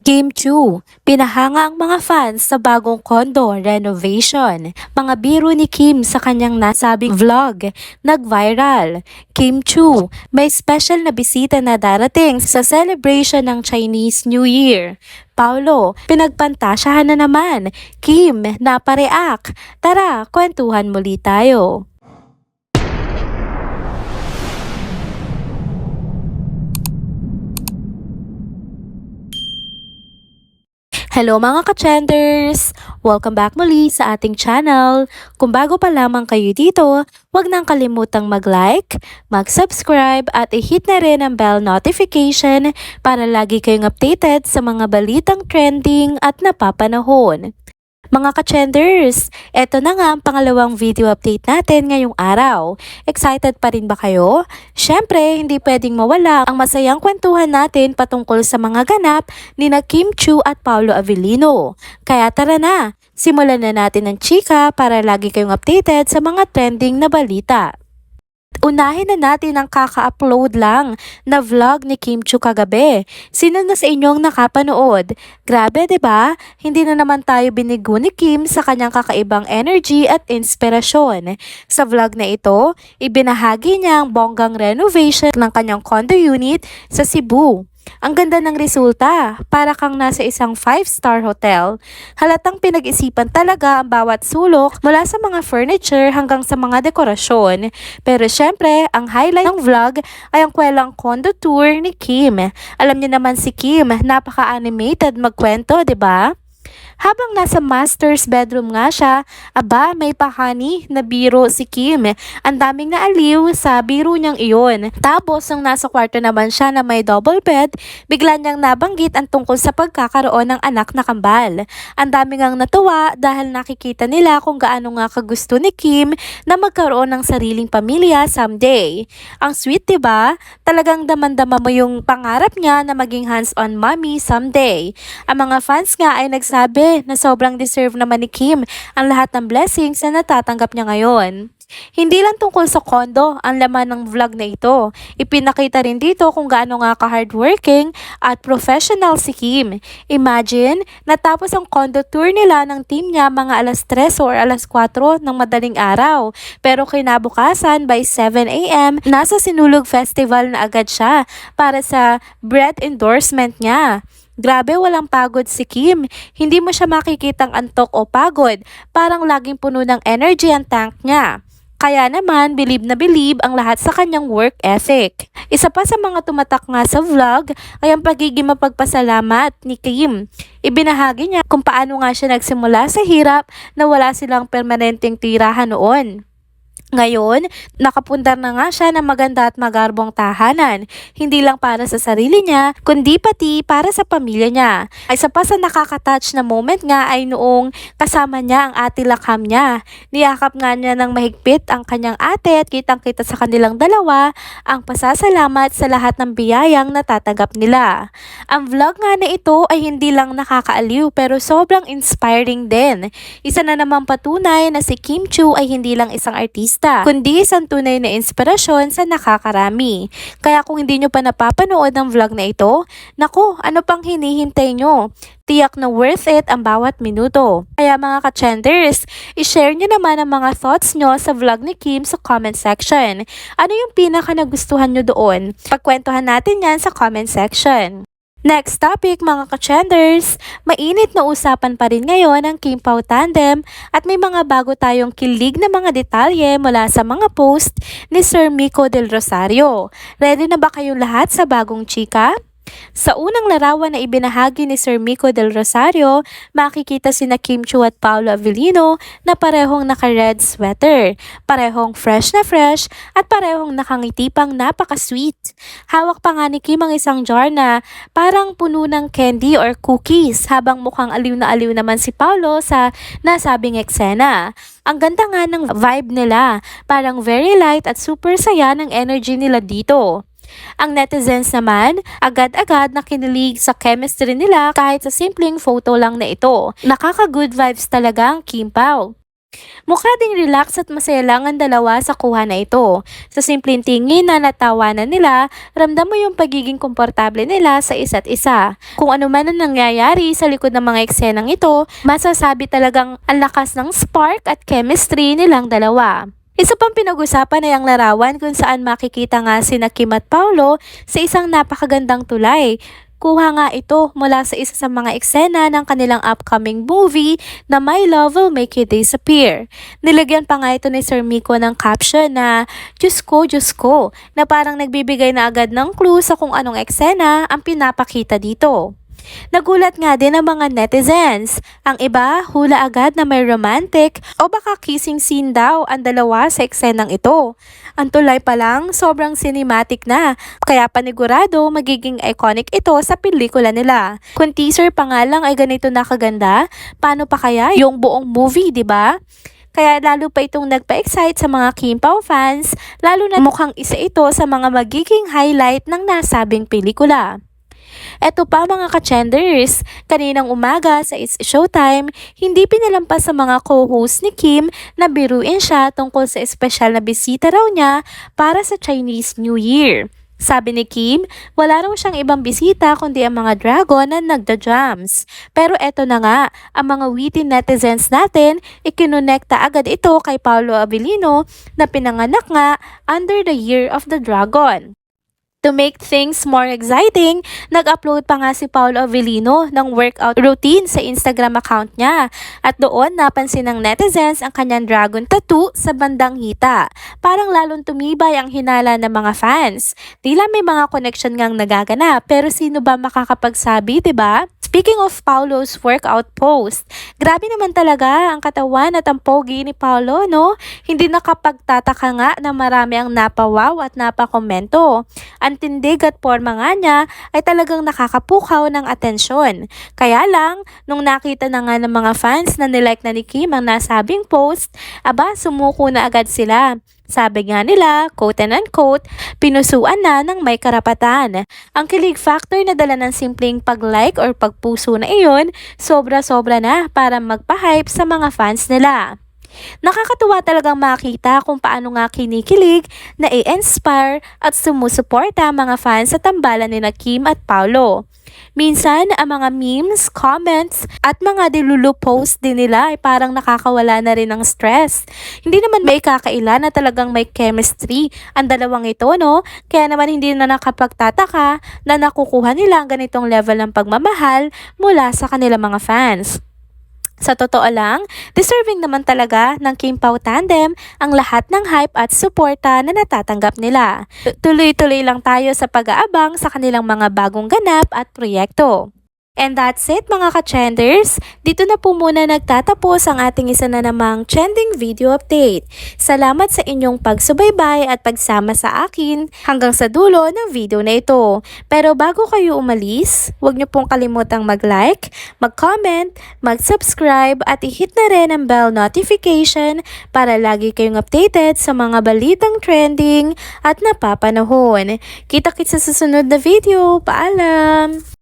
Kim Chu, pinahanga ang mga fans sa bagong condo renovation. Mga biro ni Kim sa kanyang nasabing vlog, nag-viral. Kim Chu, may special na bisita na darating sa celebration ng Chinese New Year. Paulo, pinagpantasyahan na naman. Kim, napareact. Tara, kwentuhan muli tayo. Hello mga ka-trenders! Welcome back muli sa ating channel. Kung bago pa lamang kayo dito, huwag nang kalimutang mag-like, mag-subscribe at i-hit na rin ang bell notification para lagi kayong updated sa mga balitang trending at napapanahon. Mga ka-trenders, eto na nga ang pangalawang video update natin ngayong araw. Excited pa rin ba kayo? Syempre, hindi pwedeng mawala ang masayang kwentuhan natin patungkol sa mga ganap ni na Kim Chu at Paolo Avellino. Kaya tara na, simulan na natin ang chika para lagi kayong updated sa mga trending na balita. Unahin na natin ang kaka-upload lang na vlog ni Kim Chu kagabi. Sino na sa inyong nakapanood? Grabe 'di ba? Hindi na naman tayo binigo ni Kim sa kanyang kakaibang energy at inspirasyon. Sa vlog na ito, ibinahagi niya ang bonggang renovation ng kanyang condo unit sa Cebu. Ang ganda ng resulta, para kang nasa isang 5-star hotel. Halatang pinag-isipan talaga ang bawat sulok mula sa mga furniture hanggang sa mga dekorasyon. Pero syempre, ang highlight ng vlog ay ang kwelang condo tour ni Kim. Alam niyo naman si Kim, napaka-animated magkwento, 'di ba? Habang nasa master's bedroom nga siya, aba may pakani na biro si Kim. Ang daming naaliw sa biro niyang iyon. Tapos nang nasa kwarto naman siya na may double bed, bigla niyang nabanggit ang tungkol sa pagkakaroon ng anak na kambal. Ang daming ngang natuwa dahil nakikita nila kung gaano nga kagusto ni Kim na magkaroon ng sariling pamilya someday. Ang sweet 'di ba? Talagang damang-dama mo yung pangarap niya na maging hands-on mommy someday. Ang mga fans nga ay nagsabi na sobrang deserve naman ni Kim ang lahat ng blessings na natatanggap niya ngayon. Hindi lang tungkol sa condo ang laman ng vlog na ito. Ipinakita rin dito kung gaano nga ka-hardworking at professional si Kim. Imagine, natapos ang condo tour nila ng team niya mga alas 3 or alas 4 ng madaling araw. Pero kinabukasan by 7 a.m., nasa Sinulog Festival na agad siya para sa bread endorsement niya. Grabe, walang pagod si Kim. Hindi mo siya makikitang antok o pagod. Parang laging puno ng energy ang tank niya. Kaya naman, believe na believe ang lahat sa kanyang work ethic. Isa pa sa mga tumatak nga sa vlog ay ang pagiging mapagpasalamat ni Kim. Ibinahagi niya kung paano nga siya nagsimula sa hirap na wala silang permanenteng tirahan noon. Ngayon, nakapundar na nga siya ng maganda at magarbong tahanan, hindi lang para sa sarili niya, kundi pati para sa pamilya niya. Isa pa sa nakaka-touch na moment nga ay noong kasama niya ang ate Lakham niya. Niyakap nga niya ng mahigpit ang kanyang ate at kitang-kita sa kanilang dalawa ang pasasalamat sa lahat ng biyayang natatanggap nila. Ang vlog nga na ito ay hindi lang nakakaaliw pero sobrang inspiring din. Isa na namang patunay na si Kim Chu ay hindi lang isang artista, kundi isang tunay na inspirasyon sa nakakarami. Kaya kung hindi nyo pa napapanood ang vlog na ito, naku, ano pang hinihintay nyo? Tiyak na worth it ang bawat minuto. Kaya mga ka-trenders, i-share nyo naman ang mga thoughts nyo sa vlog ni Kim sa comment section. Ano yung pinaka nagustuhan nyo doon? Pagkwentuhan natin yan sa comment section. Next topic mga ka-trenders, mainit na usapan pa rin ngayon ang Kim Pao tandem at may mga bago tayong kilig na mga detalye mula sa mga post ni Sir Miko Del Rosario. Ready na ba kayong lahat sa bagong chika? Sa unang larawan na ibinahagi ni Sir Miko Del Rosario, makikita sina Kim Chu at Paolo Avellino na parehong naka-red sweater, parehong fresh na fresh at parehong nakangiti pang napaka-sweet. Hawak pa nga ni Kim ang isang jar na parang puno ng candy or cookies habang mukhang aliw na aliw naman si Paolo sa nasabing eksena. Ang ganda nga ng vibe nila, parang very light at super saya ng energy nila dito. Ang netizens naman, agad-agad na kinilig sa chemistry nila kahit sa simpleng photo lang na ito. Nakaka-good vibes talaga ang Kim Pao. Mukha ding relax at masaya lang ang dalawa sa kuha na ito. Sa simpleng tingin na natawanan nila, ramdam mo yung pagiging komportable nila sa isa't isa. Kung ano man ang nangyayari sa likod ng mga eksenang ito, masasabi talagang ang lakas ng spark at chemistry nilang dalawa. Isa pang pinag-usapan ay ang larawan kung saan makikita nga sina Kim at Paolo sa isang napakagandang tulay. Kuha nga ito mula sa isa sa mga eksena ng kanilang upcoming movie na My Love Will Make You Disappear. Nilagyan pa nga ito ni Sir Miko ng caption na Diyos ko, na parang nagbibigay na agad ng clue sa kung anong eksena ang pinapakita dito. Nagulat nga din ang mga netizens. Ang iba, hula agad na may romantic o baka kissing scene daw ang dalawa sa eksenang ito. Ang tulay pa lang, sobrang cinematic na, kaya panigurado magiging iconic ito sa pelikula nila. Kung teaser pa nga lang ay ganito na kaganda, paano pa kaya yung buong movie, di ba? Kaya lalo pa itong nagpa-excite sa mga Kim Pao fans, lalo na mukhang isa ito sa mga magiging highlight ng nasabing pelikula. Eto pa mga ka-chenders, kaninang umaga sa It's Showtime, hindi pinalampas sa mga co-host ni Kim na biruin siya tungkol sa espesyal na bisita raw niya para sa Chinese New Year. Sabi ni Kim, wala raw siyang ibang bisita kundi ang mga dragon na nagda-drums. Pero eto na nga, ang mga witty netizens natin, ikinonekta agad ito kay Paolo Abilino na pinanganak nga under the year of the dragon. To make things more exciting, nag-upload pa nga si Paolo Avellino ng workout routine sa Instagram account niya. At doon napansin ng netizens ang kanyang dragon tattoo sa bandang hita. Parang lalong tumibay ang hinala ng mga fans. Tila may mga connection ngang nagaganap pero sino ba makakapagsabi, 'di ba? Speaking of Paolo's workout post, grabe naman talaga ang katawan at ang pogi ni Paolo, no? Hindi nakapagtataka nga na marami ang napawaw at napakomento. Ang tindig at porma nga niya ay talagang nakakapukaw ng atensyon. Kaya lang, nung nakita na nga ng mga fans na nilike na ni Kim ang nasabing post, aba sumuko na agad sila. Sabi nga nila, quote and unquote, pinusuan na ng may karapatan. Ang kilig factor na dala ng simpleng pag-like or pagpuso na iyon, sobra-sobra na para magpa-hype sa mga fans nila. Nakakatuwa talagang makita kung paano nga kinikilig, na-inspire at sumusuporta ang mga fans sa tambalan ni Kim at Paolo. Minsan, ang mga memes, comments, at mga dilulu post din nila ay parang nakakawala na rin ng stress. Hindi naman may kakaila na talagang may chemistry ang dalawang ito, no? Kaya naman hindi na nakapagtataka na nakukuha nila ang ganitong level ng pagmamahal mula sa kanilang mga fans. Sa totoo lang, deserving naman talaga ng Kim Pao tandem ang lahat ng hype at suporta na natatanggap nila. Tuloy-tuloy lang tayo sa pag-aabang sa kanilang mga bagong ganap at proyekto. And that's it mga ka-trenders. Dito na po muna nagtatapos ang ating isa na namang trending video update. Salamat sa inyong pagsubaybay at pagsama sa akin hanggang sa dulo ng video na ito. Pero bago kayo umalis, huwag niyo pong kalimutang mag-like, mag-comment, mag-subscribe at i-hit na rin ang bell notification para lagi kayong updated sa mga balitang trending at napapanahon. Kita-kits sa susunod na video. Paalam!